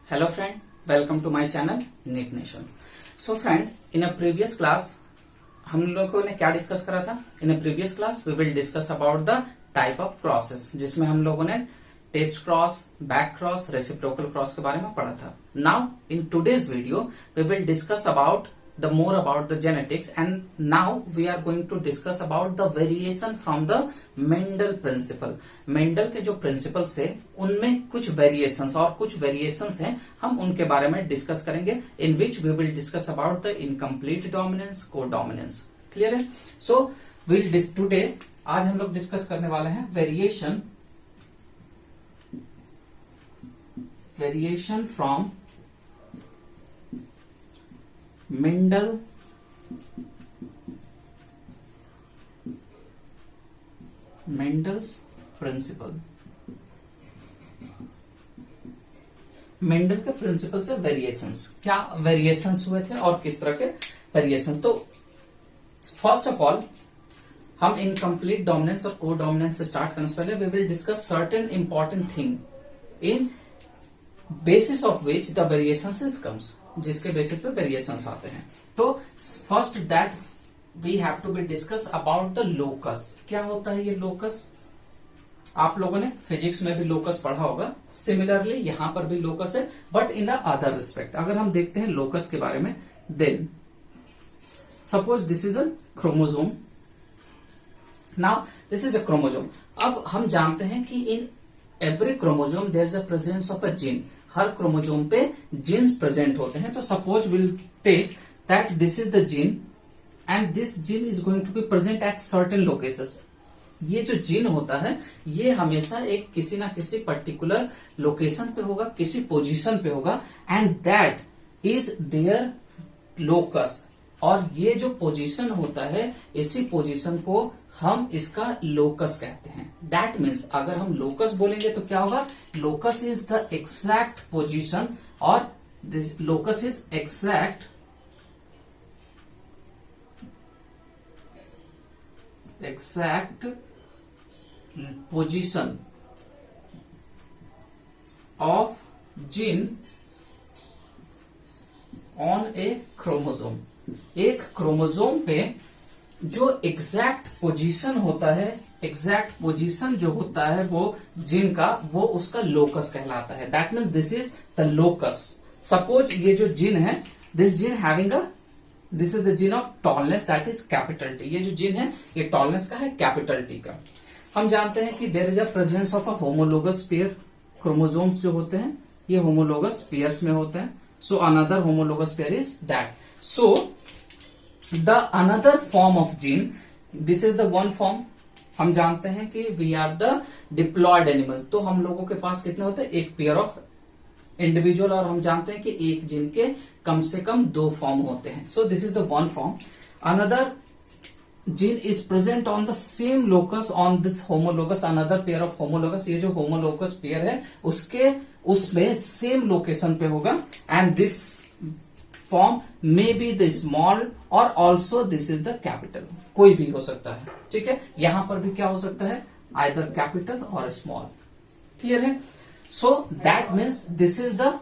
Hello friend, welcome to my channel NEET Nation. So friend, in a previous class हम लोगों ने क्या discuss करा था? In a previous class we will discuss about the type of crosses, जिसमें हम लोगों ने test cross, back cross, reciprocal cross के बारे में पढ़ा था. Now in today's video we will discuss about the more about the genetics, and now we are going to discuss about the variation from the Mendel principle. Mendel के जो principles थे उनमें कुछ वेरिएशंस और कुछ वेरिएशंस हैं, हम उनके बारे में डिस्कस करेंगे. In which we will discuss about the incomplete dominance, co dominance. Clear है? सो विल टुडे आज हम लोग डिस्कस करने वाले हैं variation from Mendel's principle. Mendel के प्रिंसिपल से वेरिएशंस, क्या वेरिएशंस हुए थे और किस तरह के वेरिएशंस. तो फर्स्ट ऑफ ऑल हम इनकम्प्लीट डोमिनेंस और को डोमिनेंस से स्टार्ट करने से पहले we will discuss certain important thing in basis of which the variations comes, जिसके बेसिस पे वेरिएशंस आते हैं. तो first that we have to be discuss about the locus. क्या होता है ये लोकस? आप लोगों ने फिजिक्स में भी लोकस पढ़ा होगा. सिमिलरली यहां पर भी लोकस है, but in the other respect. अगर हम देखते हैं लोकस के बारे में, then suppose this is a chromosome. Now this is a chromosome. अब हम जानते हैं कि in every chromosome there is a presence of a gene. हर क्रोमोजोम पे जीन्स प्रेजेंट होते हैं. तो suppose will take that this is the gene and this gene is going to be present at certain locations. ये जो gene होता है ये हमेशा एक किसी ना किसी पर्टिकुलर लोकेशन पे होगा, किसी पोजीशन पे होगा, and that is their locus. और ये जो पोजीशन होता है, इसी पोजीशन को हम इसका लोकस कहते हैं. दैट मीन्स अगर हम लोकस बोलेंगे तो क्या होगा? Locus is the exact position, और this locus is exact position of gene on a chromosome. एक क्रोमोजोम पे जो एग्जैक्ट पोजीशन होता है, एग्जैक्ट पोजीशन जो होता है वो जीन का, वो उसका लोकस कहलाता है. That means this is the locus. Suppose ये जो जीन है, this gene having a, this is the gene of tallness, that is capital T. ये जो जीन है ये टॉलनेस का है, कैपिटल टी का. हम जानते हैं कि there is a presence of a homologous pair. Chromosomes जो होते हैं ये होमोलोगस पेयर्स में होते हैं. So another homologous pair is that. So the another form of gene, this is the one form. हम जानते हैं कि we are the diploid animal. तो हम लोगों के पास कितने होते हैं? एक पेयर ऑफ इंडिविजुअल. और हम जानते हैं कि एक जीन के कम से कम दो फॉर्म होते हैं. So this is the one form. Another gene is present on the same locus on this homologous, another pair of homologous. ये जो होमोलोगस पेयर है उसमें सेम लोकेशन पे होगा, and this form may be the small और also this is the capital. कोई भी हो सकता है. ठीक है, यहां पर भी क्या हो सकता है? आइदर कैपिटल और स्मॉल. क्लियर है? So that means this is the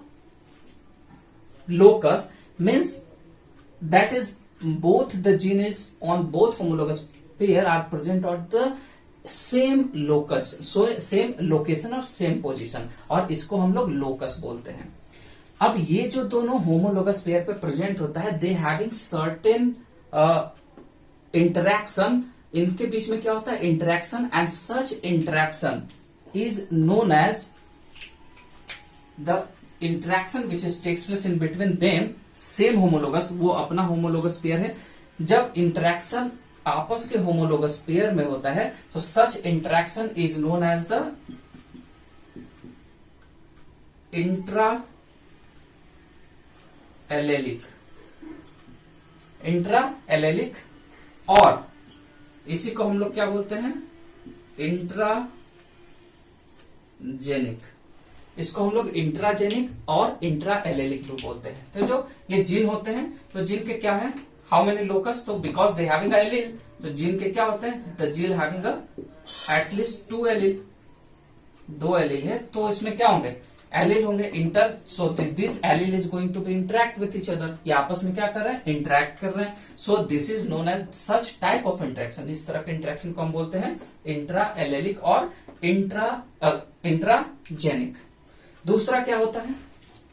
locus, means that is both the gene is on both homologous pair are present at the same locus, so same location और same position, और इसको हम लोग locus बोलते हैं. अब ये जो दोनों होमोलोगस पेयर पे प्रेजेंट होता है, दे हैविंग सर्टेन इंटरैक्शन. इनके बीच में क्या होता है? Interaction. And such interaction is known as the interaction which is takes place in between them. Same homologous, वो अपना होमोलोगस पेयर है. जब इंटरैक्शन आपस के होमोलोगस पेयर में होता है तो such interaction is known as the intra allelic. Intra allelic, और इसी को हम लोग क्या बोलते हैं? इंट्राजेनिक. इसको हम लोग इंट्राजेनिक और इंट्रा एलेलिक भी बोलते हैं। तो जो ये जीन होते हैं, तो जीन के क्या है, हाउ मेनी लोकस, तो because they having a allele, तो जीन के क्या होते हैं, the gene having at least 2 allele, 2 allele है, तो इसमें क्या होंगे, एलील होंगे, inter, so this allele is going to be interact with each other, ये आपस में क्या कर रहे हैं, इंटरेक्ट कर रहे हैं। So this is known as such type of interaction, इस तरह के इंटरेक्शन को हम बोलते हैं इंट्रा एलेलिक और इंट्राजेनिक। दूसरा क्या होता है,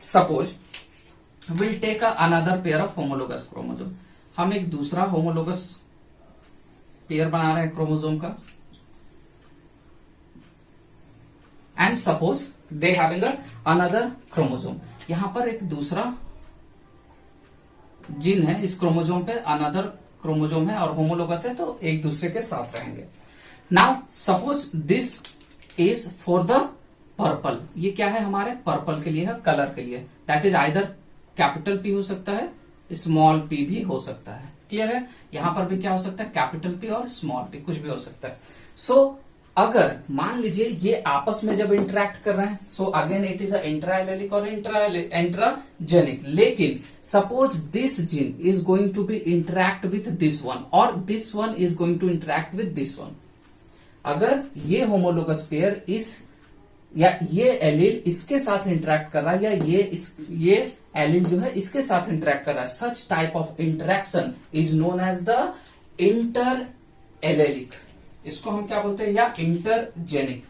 suppose will take another pair of homologous chromosome, हम एक दूसरा होमोलोगस पेयर बना रहे हैं क्रोमोसोम का, and suppose they having another chromosome, यहां पर एक दूसरा जीन है इस क्रोमोसोम पे, अनदर क्रोमोसोम है और होमोलोगस है, तो एक दूसरे के साथ रहेंगे। Now suppose this is for the purple, ये क्या है, हमारे पर्पल के लिए है, कलर के लिए, that is either capital P हो सकता है, स्मॉल पी भी हो सकता है, क्लियर है, यहां पर भी क्या हो सकता है, कैपिटल पी और स्मॉल पी, कुछ भी हो सकता है। सो अगर मान लीजिए ये आपस में जब इंटरेक्ट कर रहे हैं, so again it is intra allelic और इंट्राजेनिक, लेकिन suppose this gene is going to be interact with this one और this one is going to interact with this one, अगर ये होमोलोगस पेयर इस या ये एलील इसके साथ इंटरेक्ट कर रहा है, या ये एलील जो है इसके साथ इंटरेक्ट कर रहा है, such type of interaction is known as the inter allelic, इसको हम क्या बोलते हैं, या intergenic.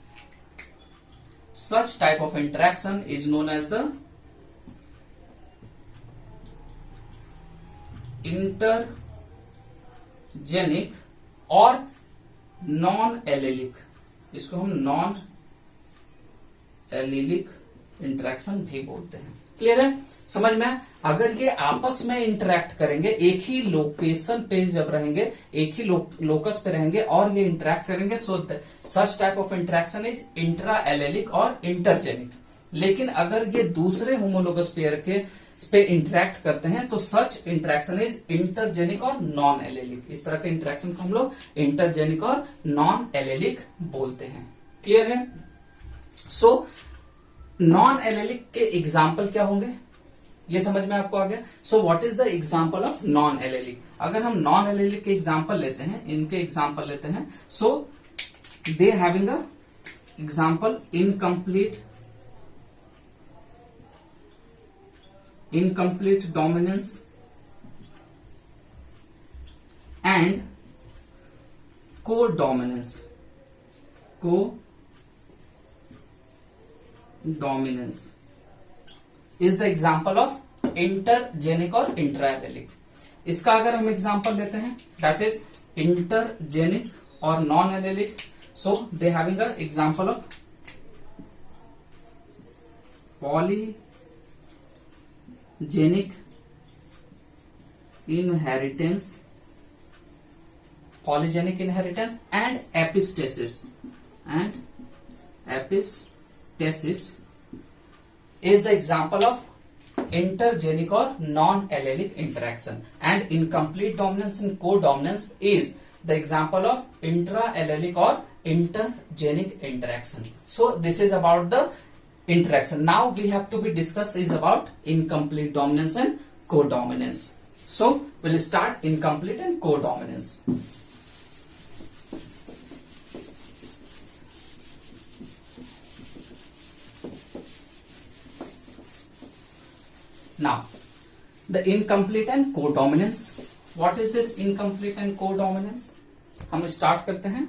Such type of interaction is known as the intergenic और नॉन एलेलिक, इसको हम नॉन एलेलिक इंटरेक्शन भी बोलते हैं, क्लियर है, समझ में। अगर ये आपस में इंटरेक्ट करेंगे, एक ही लोकेशन पे जब रहेंगे, एक ही लोकस पे रहेंगे और ये इंटरेक्ट करेंगे, so such type of interaction is intra allelic और इंटरजेनिक। लेकिन अगर ये दूसरे होमोलोगस पेयर के पे इंटरेक्ट करते हैं, तो सच इंटरेक्शन इज इंटरजेनिक और नॉन एलेलिक, इस तरह के इंटरेक्शन को हम लोग इंटरजेनिक और नॉन एलेलिक बोलते हैं, क्लियर है। सो नॉन एलेलिक के एग्जाम्पल क्या होंगे, ये समझ में आपको आ गया। So what is the example of non allylic, अगर हम नॉन एलेलिक के एग्जाम्पल लेते हैं, इनके एग्जाम्पल लेते हैं, so they having a example incomplete dominance and codominance is the example of intergenic और इंट्राएलेलिक। इसका अगर हम एग्जाम्पल लेते हैं, दैट इज इंटरजेनिक और non allelic, so they having a example of polygenic inheritance and epistasis is the example of intergenic or non-allelic interaction, and incomplete dominance and codominance is the example of intra-allelic or intergenic interaction. So this is about the interaction. Now we have to be discussed is about incomplete dominance and codominance. So we'll start incomplete and codominance. Now, the incomplete and codominance. What is this incomplete and codominance? हम start करते हैं।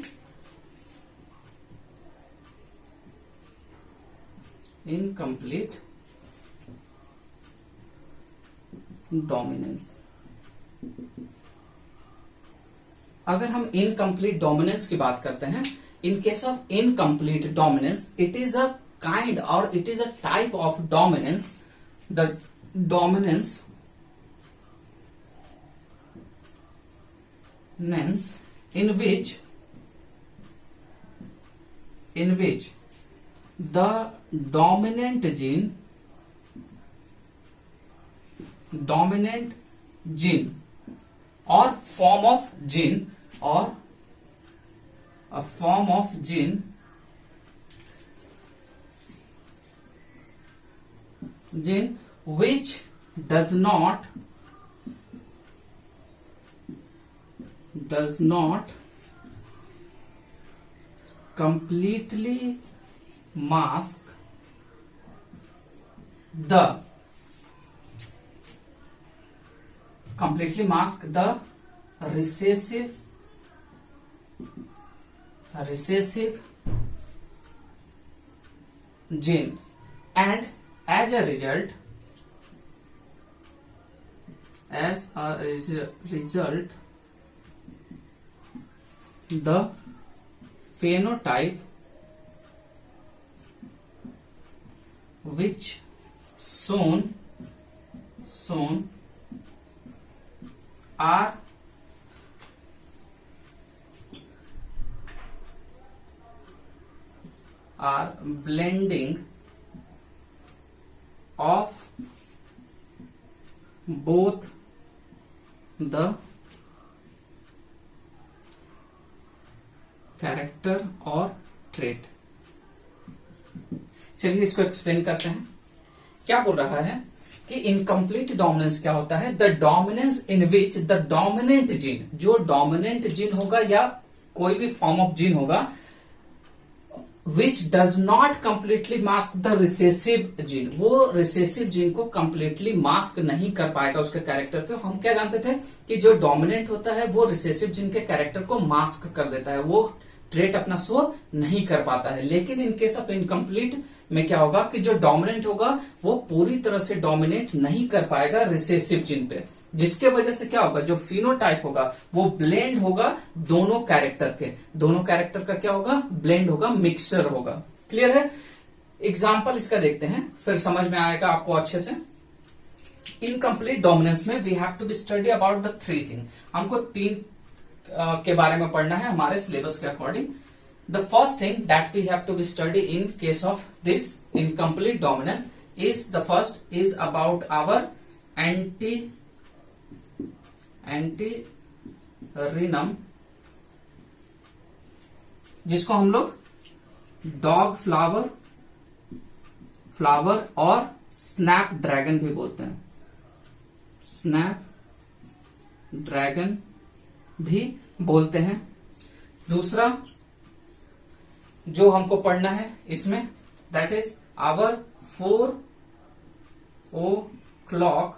Incomplete dominance, अगर हम incomplete dominance की बात करते हैं, in case of incomplete dominance, it is a kind और it is a type of dominance, the dominance in which the dominant gene or form of gene or a form of gene gene which does not completely mask the recessive gene, and as a result the phenotype which shown are blending of both the character और trait. चलिए इसको explain करते हैं। क्या बोल रहा है कि इनकम्प्लीट डोमिनेंस क्या होता है? The dominance in which the dominant gene, जो डोमिनेंट जीन होगा या कोई भी फॉर्म ऑफ जीन होगा, which does not completely mask the recessive gene, वो रिसेसिव जीन को कंप्लीटली मास्क नहीं कर पाएगा उसके कैरेक्टर को। हम क्या जानते थे कि जो डोमिनेंट होता है वो रिसेसिव जीन के कैरेक्टर को मास्क कर देता है, वो ट्रेट अपना शो नहीं कर पाता है। लेकिन इन केस ऑफ इनकम्प्लीट में क्या होगा कि जो डोमिनेंट होगा वो पूरी तरह से डोमिनेट नहीं कर पाएगा रिसेसिव जीन पे, जिसके वजह से क्या होगा, जो फिनोटाइप होगा वो ब्लेंड होगा दोनों कैरेक्टर के। दोनों कैरेक्टर का क्या होगा? ब्लेंड होगा, मिक्सचर होगा। क्लियर है? एग्जाम्पल इसका देखते हैं, फिर समझ में आएगा आपको अच्छे से। इनकम्प्लीट डोमिनेंस में we have to be study about the three thing. हमको तीन के बारे में पढ़ना है हमारे सिलेबस के according. The first thing that we have to be study in case of this incomplete dominance is the first is about our antirrhinum, जिसको हम लोग डॉग फ्लावर और स्नैप ड्रैगन भी बोलते हैं। स्नैप ड्रैगन भी बोलते हैं। दूसरा जो हमको पढ़ना है इसमें, that is our 4 o'clock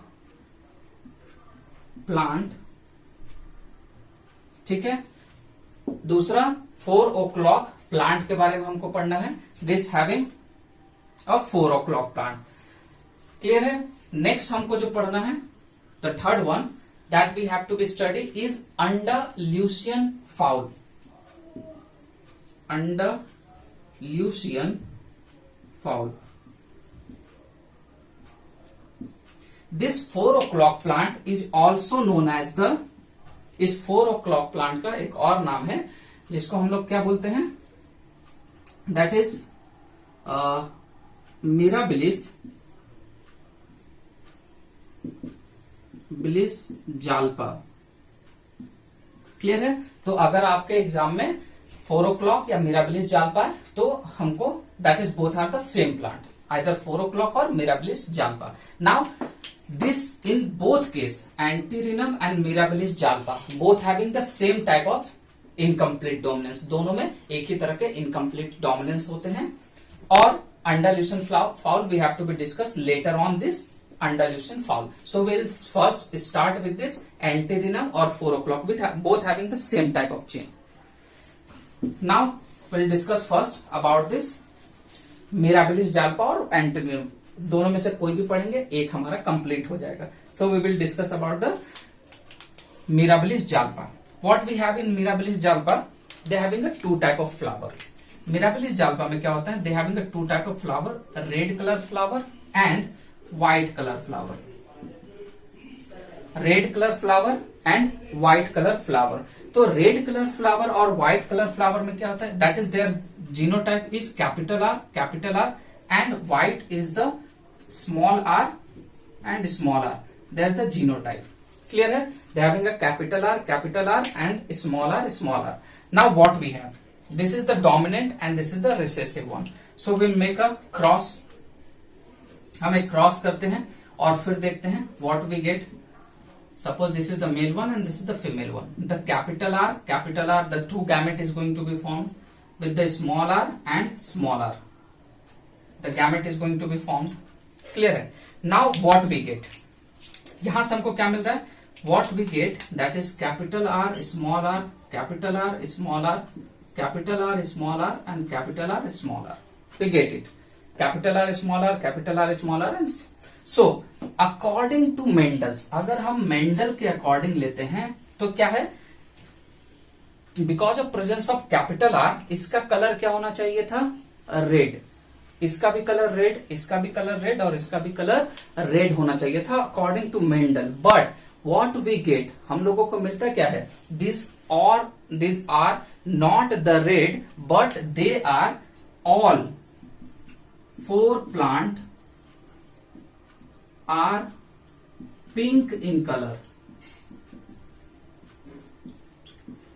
plant. ठीक है, दूसरा 4 o'clock प्लांट के बारे में हमको पढ़ना है, this having a 4 o'clock plant. Clear है? नेक्स्ट हमको जो पढ़ना है, the third one that we have to be study is Andalusian fowl. Andalusian fowl. This 4 o'clock plant is also known as the, इस 4 o'clock plant का एक और नाम है जिसको हम लोग क्या बोलते हैं? That is mirabilis Jalpa. Clear है? तो अगर आपके एग्जाम में 4 o'clock या मिराबिलिस जाल्पा है तो हमको that is both are the same plant, either 4 o'clock और mirabilis jalapa. Now this in both case antirrhinum and mirabilis jalapa both having the same type of incomplete dominance, दोनों में एक ही तरह के इनकम्प्लीट डोमिनेंस होते हैं। और Andalusian fowl we have to be discuss later on this Andalusian fowl. So we'll first start with this antirrhinum or 4 o'clock with both having the same type of chain. Now we'll discuss first about this mirabilis jalpa और antirrhinum, दोनों में से कोई भी पढ़ेंगे, एक हमारा complete हो जाएगा। So we will discuss about the mirabilis jalpa. What we have in mirabilis jalpa, they having a 2 type of flower. mirabilis jalpa में क्या होता है? They having a 2 type of flower, red color flower and white colour flower. Red colour flower and white colour flower. तो red colour flower और white colour flower में क्या होता है? That is their genotype is capital R and white is the small R and small R, their the genotype. Clear है? They having a capital R and small R. Now what we have, this is the dominant and this is the recessive one. So will make a cross हम एक cross करते हैं और फिर देखते हैं what we get. Suppose this is the male one and this is the female one. The capital R, the two gamete is going to be formed with the small r and small r. The gamete is going to be formed. Clear है? Now what we get? यहां से हमको क्या मिल रहा है? What we get, that is capital R, small r, capital R, small r, capital R, small r, and capital R, small r. We get it. Capital R, small r, capital R, small r, and so according to Mendel's, अगर हम Mendel के according लेते हैं तो क्या है, because of presence of capital R, इसका colour क्या होना चाहिए था? रेड. इसका भी कलर रेड, इसका भी कलर रेड और इसका भी कलर रेड होना चाहिए था according to Mendel. But what we get, हम लोगों को मिलता क्या है? This are not the red but they are all 4 plant are pink in colour.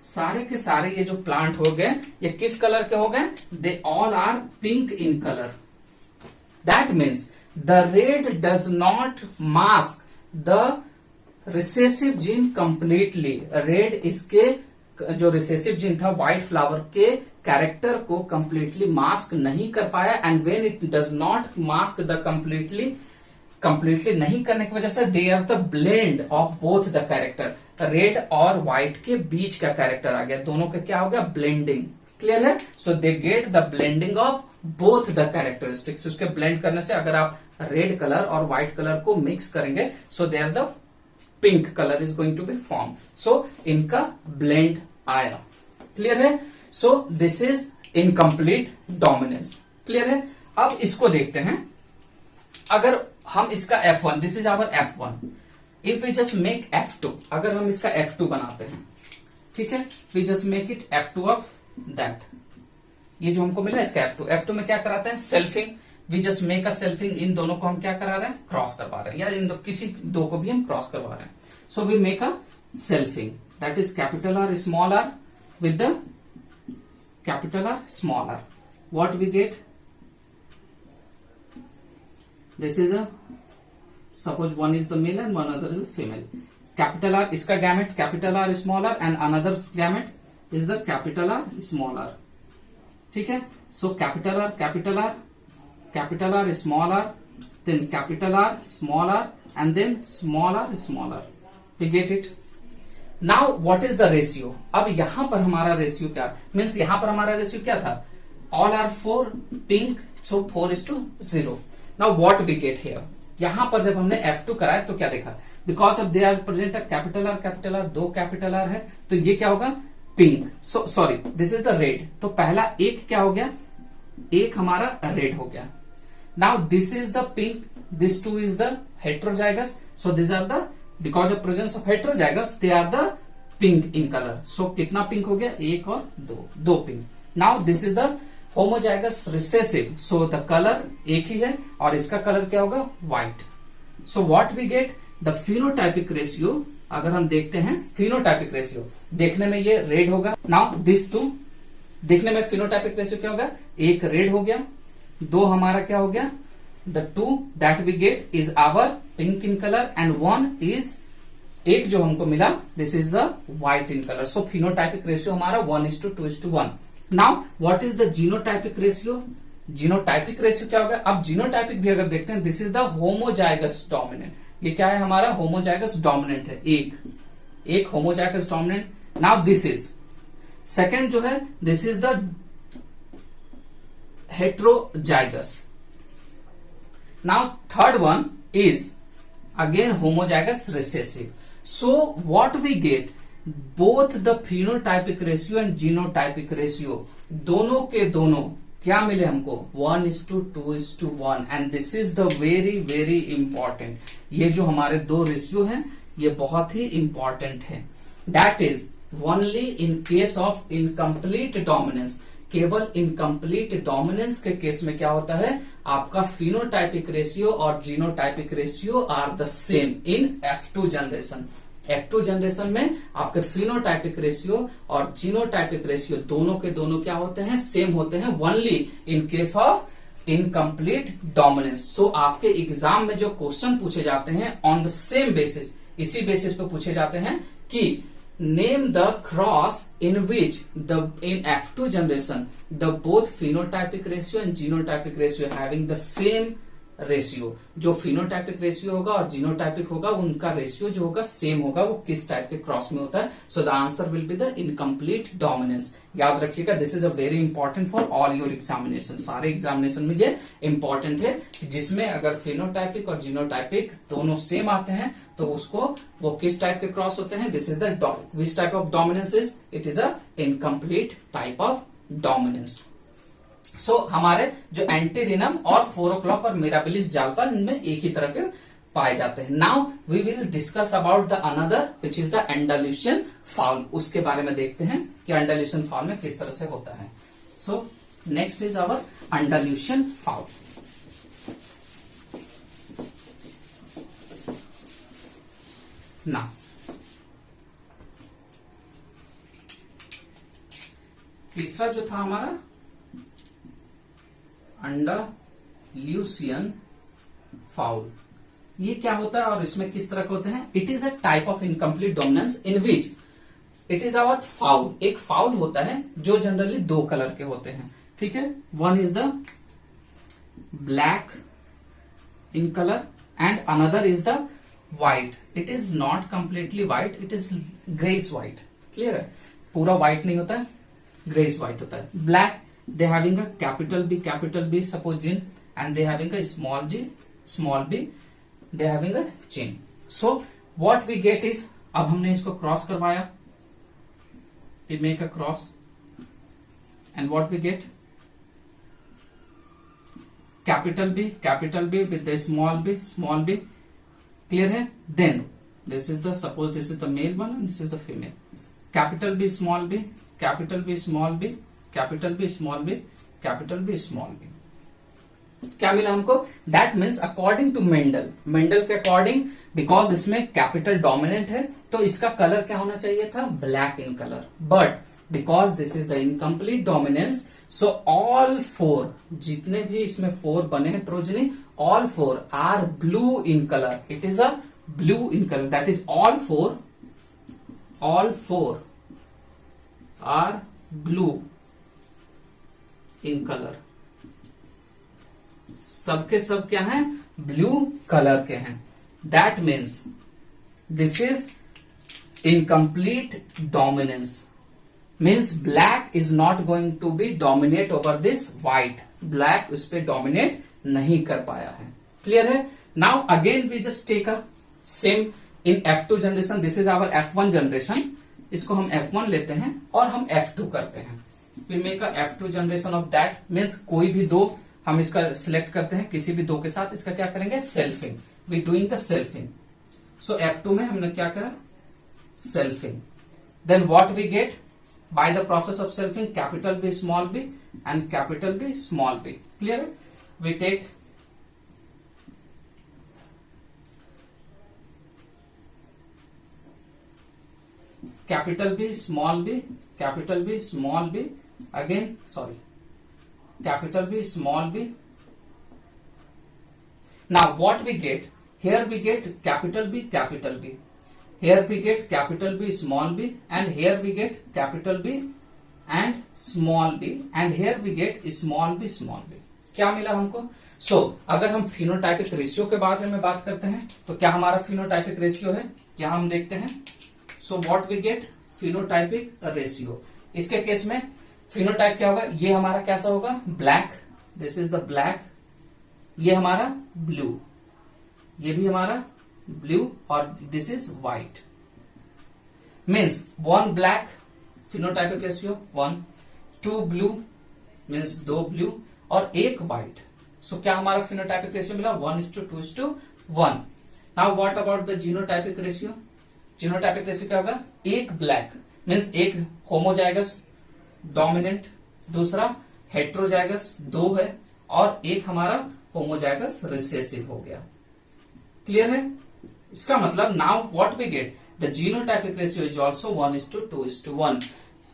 सारे के सारे ये जो प्लांट हो गए ये किस कलर के हो गए? They all are pink in colour. That means the red does not mask the recessive gene completely. Red इसके जो रिसेसिव जीन था व्हाइट फ्लावर के कैरेक्टर को कंप्लीटली मास्क नहीं कर पाया. And when it does not mask the completely नहीं करने की वजह से they are the blend of both the character. Red और व्हाइट के बीच का कैरेक्टर आ गया, दोनों का क्या हो गया? ब्लेंडिंग. क्लियर है? So they get the blending of both the characteristics. उसके ब्लेंड करने से अगर आप रेड कलर और व्हाइट कलर को मिक्स करेंगे so they are the pink colour is going to be form. So इनका ब्लेंड आया. क्लियर है? So this is incomplete dominance. Clear है? अब इसको देखते हैं. अगर हम इसका F1, this is our F1, if we just make F2, अगर हम इसका F2 बनाते हैं, ठीक है, we just make it F2 of that. ये जो हमको मिला इसका F2 में क्या कराते हैं? Selfing. We just make a selfing. इन दोनों को हम क्या करा रहे हैं? क्रॉस करवा रहे हैं, या इन किसी दो को भी हम क्रॉस करवा रहे हैं. So we make a selfing, that is capital R small R with the capital R small R. What we get? This is a, suppose one is the male and one other is the female. Capital R इसका gamete capital R small r and another gamete is the capital R small r. ठीक है? So capital R small r, then capital R small r and then small r. We get it? Now what is the ratio? अब यहां पर हमारा ratio क्या means, यहां पर हमारा रेशियो क्या था? All are 4 pink, so 4:0. Now what we get here, यहां पर जब हमने F2 कराया तो क्या देखा? Because of they are present a capital R, 2 capital R है तो ये क्या होगा? Pink. So sorry, this is the red. तो पहला एक क्या हो गया? एक हमारा रेड हो गया. Now this is the pink, this 2 is the heterozygous. So this are the, because of presence of heterozygous they are the pink in colour. सो कितना पिंक हो गया? 1 और 2 pink. Now this is the homozygous recessive. So the colour एक ही है और इसका कलर क्या होगा? White. So what we get? The phenotypic ratio. अगर हम देखते हैं फिनोटाइपिक रेशियो, देखने में ये रेड होगा. नाउ दिस 2, देखने में फिनोटाइपिक रेशियो क्या होगा? एक रेड हो गया, 2 हमारा क्या हो गया? The 2 that we get is our pink in colour and 1 is, एक जो हमको मिला this is the white in colour. So phenotypic ratio हमारा 1:2:1. Now what is the genotypic ratio? Genotypic ratio क्या होगा? अब जीनोटाइपिक भी अगर देखते हैं, this is the homozygous dominant. ये क्या है हमारा? होमोजाइगस डोमिनेंट है, एक homozygous dominant. Now this is second जो है, this is the heterozygous. Now third one is again homozygous recessive. So what we get? Both the phenotypic ratio and genotypic ratio, दोनों के दोनों क्या मिले हमको? 1:2:1. And this is the very very important. ये जो हमारे 2 रेशियो हैं ये बहुत ही इंपॉर्टेंट है. That is only in case of incomplete dominance. केवल इनकम्प्लीट डोमिनेंस के केस में क्या होता है? आपका फिनोटाइपिक रेशियो और genotypic ratio are the same in F2 generation. F2 generation में आपके फिनोटाइपिक रेशियो और जीनोटाइपिक रेशियो दोनों के दोनों क्या होते हैं? सेम होते हैं. Only in case of incomplete dominance. So आपके एग्जाम में जो क्वेश्चन पूछे जाते हैं ऑन द सेम बेसिस, इसी बेसिस पे पूछे जाते हैं कि name the cross in which the in F2 generation the both phenotypic ratio and genotypic ratio having the same ratio. जो फिनोटाइपिक रेशियो होगा और जीनोटाइपिक होगा उनका रेशियो जो होगा सेम होगा, वो किस टाइप के क्रॉस में होता है। So the answer will be the incomplete dominance. याद रखिएगा, this is a very important for all your examination. सारे एग्जामिनेशन में ये इंपॉर्टेंट है, जिसमें अगर फिनोटाइपिक और जीनोटाइपिक दोनों सेम आते हैं तो उसको वो किस टाइप के क्रॉस होते हैं। This is the which type of dominance is, it is a incomplete type of dominance. So हमारे जो एंटीरिनम और 4 o'clock और मिराबिलिस जाल्पा इनमें एक ही तरह के पाए जाते हैं। Now we will discuss about the another which is the Andalusian fowl. उसके बारे में देखते हैं कि एंडाल्यूशियन फाउल में किस तरह से होता है। So next is our Andalusian fowl. Now तीसरा जो था हमारा एंडाल्यूशियन फाउल, ये क्या होता है और इसमें किस तरह के होते हैं। It is a type of incomplete dominance in which it is about foul. एक फाउल होता है जो जनरली 2 कलर के होते हैं, ठीक है। One is the black in colour and another is the white. It is not completely white, it is grace white. Clear है, पूरा व्हाइट नहीं होता है, ग्रेस व्हाइट होता है। Black, they having a capital B suppose gene, and they having a small g small b, they having a chain. So what we get is, अब हमने इसको क्रॉस करवाया, we make a cross and what we get, capital B with the small b, clear है। Then this is the, suppose this is the male one and this is the female, capital B small b, capital B small b, capital B small B, capital B small B. क्या मिला हमको, that means according to Mendel, Mendel के according, because इसमें capital dominant है तो इसका colour क्या होना चाहिए था, black in colour. But because this is the incomplete dominance, so all 4 जितने भी इसमें 4 बने हैं progeny, all 4 are blue in colour. It is a blue in colour, that is all 4 are blue in colour. सबके सब क्या हैं, blue colour के हैं। That means this is incomplete dominance, means black is not going to be dominate over this white. Black उस पर dominate नहीं कर पाया है। क्लियर है। Now again we just take a same in F2 generation, this is our F1 generation. इसको हम F1 लेते हैं और हम F2 करते हैं। We make a F2 generation of that, means कोई भी 2 हम इसका सिलेक्ट करते हैं, किसी भी 2 के साथ इसका क्या करेंगे, selfing. We doing the selfing. So F2 में हमने क्या करा, selfing. Then what we get by the process of selfing, capital B small B and capital B small B. Clear है। We take capital B small b, capital B small b, again sorry, capital B small b. Now what we get, here we get capital B, here we get capital B small b, and here we get capital B and small b, and here we get small b small b. क्या मिला हमको। अगर हम phenotypic ratio के बारे में बात करते हैं तो क्या हमारा फिनोटाइपिक रेशियो है, क्या हम देखते हैं। So what we get, phenotypic ratio. इसके केस में फिनोटाइप क्या होगा, ये हमारा कैसा होगा, black, this is the black, ये हमारा ब्लू, ये भी हमारा ब्लू, और this is white. Means 1 black phenotypic ratio 1, 2 blue means 2 blue और 1 व्हाइट। सो क्या हमारा फिनोटाइपिक रेशियो मिला, 1:2:1। Now what about the genotypic ratio. Genotypic ratio क्या होगा, 1 ब्लैक मीन्स 1 होमोजाइगस डोमिनेंट, दूसरा हेट्रोजाइगस 2 है, और 1 हमारा होमोजाइगस रिसेसिव हो गया। क्लियर है। इसका मतलब now what we get, the genotypic ratio is also 1:2:1।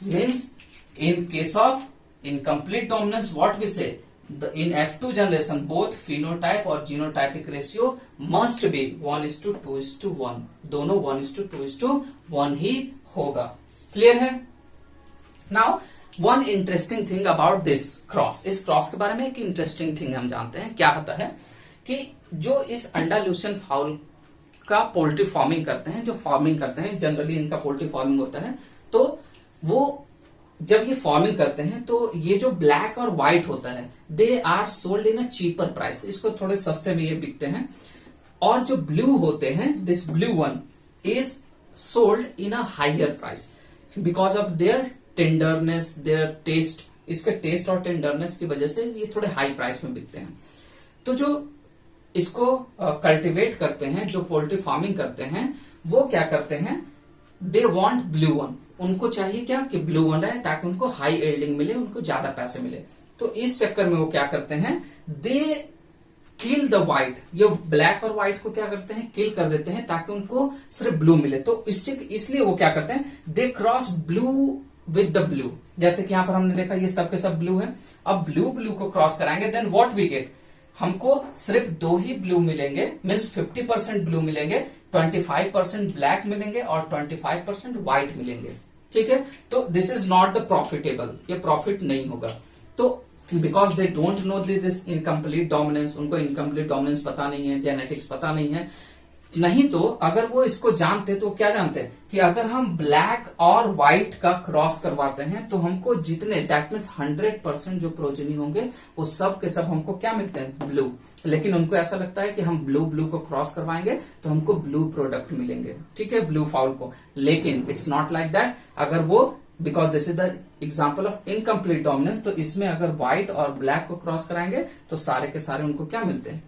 Means in case of incomplete dominance what we say, in F2 generation both phenotype और genotypic ratio must be 1:2:1, दोनों 1:2:1 ही होगा। क्लियर है? Now one interesting thing about this cross, इस cross के बारे में एक interesting thing हम जानते हैं। क्या होता है कि जो इस अंडा ल्यूसन फाउल का पोल्ट्री फार्मिंग करते हैं, जो फार्मिंग करते हैं, जनरली इनका पोल्ट्री फार्मिंग होता है, तो वो जब ये फार्मिंग करते हैं तो ये जो ब्लैक और व्हाइट होता है they are sold in a cheaper price, इसको थोड़े सस्ते में ये बिकते हैं। और जो ब्लू होते हैं, this blue one is sold in a higher price because of their tenderness, their taste, इसके टेस्ट और टेंडरनेस की वजह से ये थोड़े हाई प्राइस में बिकते हैं। तो जो इसको कल्टीवेट करते हैं, जो पोल्ट्री फार्मिंग करते हैं, वो क्या करते हैं, दे वॉन्ट ब्लू वन, उनको चाहिए क्या कि ब्लू वन रहे ताकि उनको हाई एल्डिंग मिले, उनको ज्यादा पैसे मिले। तो इस चक्कर में वो क्या करते हैं, दे किल द व्हाइट, ये ब्लैक और व्हाइट को क्या करते हैं, किल कर देते हैं ताकि उनको सिर्फ ब्लू मिले। तो इसलिए वो क्या करते हैं, they cross blue with the blue. जैसे कि यहां पर हमने देखा ये सब के सब ब्लू है, अब ब्लू ब्लू को क्रॉस कराएंगे, देन व्हाट वी गेट, हमको सिर्फ 2 ही ब्लू मिलेंगे, मीन्स 50% ब्लू मिलेंगे, 25% ब्लैक मिलेंगे और 25% व्हाइट मिलेंगे। ठीक है, तो this is not the profitable, ये प्रॉफिट नहीं होगा। तो because they don't know this incomplete dominance, उनको इनकम्प्लीट डोमिनेंस पता नहीं है, जेनेटिक्स पता नहीं है। नहीं तो अगर वो इसको जानते तो क्या जानते हैं कि अगर हम ब्लैक और व्हाइट का क्रॉस करवाते हैं तो हमको जितने, दैट मीन्स 100% जो प्रोजेनी होंगे वो सब के सब हमको क्या मिलते हैं, ब्लू। लेकिन उनको ऐसा लगता है कि हम ब्लू ब्लू को क्रॉस करवाएंगे तो हमको ब्लू प्रोडक्ट मिलेंगे, ठीक है, ब्लू फाउल को। लेकिन इट्स नॉट लाइक दैट। अगर वो, because this is the example of incomplete dominance, तो इसमें अगर व्हाइट और ब्लैक को क्रॉस कराएंगे तो सारे के सारे उनको क्या मिलते हैं,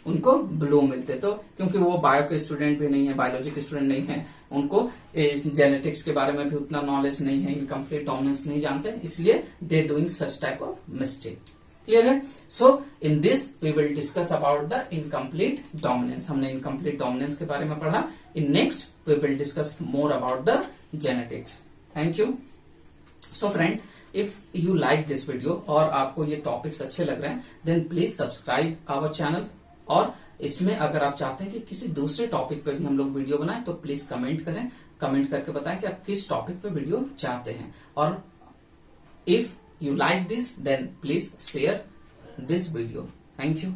उनको ब्लू मिलते। तो क्योंकि वो बायो के स्टूडेंट भी नहीं है, बायोलॉजी के स्टूडेंट नहीं है, उनको जेनेटिक्स के बारे में भी उतना नॉलेज नहीं है, इनकम्प्लीट डोमिनेंस नहीं जानते, इसलिए they doing such type of mistake. Clear है? So in this we will discuss about the incomplete dominance. हमने इनकम्प्लीट डोमिनेंस के बारे में पढ़ा। In next we will discuss more about the genetics. Thank you. So friend, if you like this video और आपको ये topics अच्छे लग रहे हैं, then please subscribe our channel. और इसमें अगर आप चाहते हैं कि किसी दूसरे टॉपिक पे भी हम लोग वीडियो बनाएं तो प्लीज कमेंट करें, कमेंट करके बताएं कि आप किस टॉपिक पे वीडियो चाहते हैं। और if you like this then please share this video. Thank you.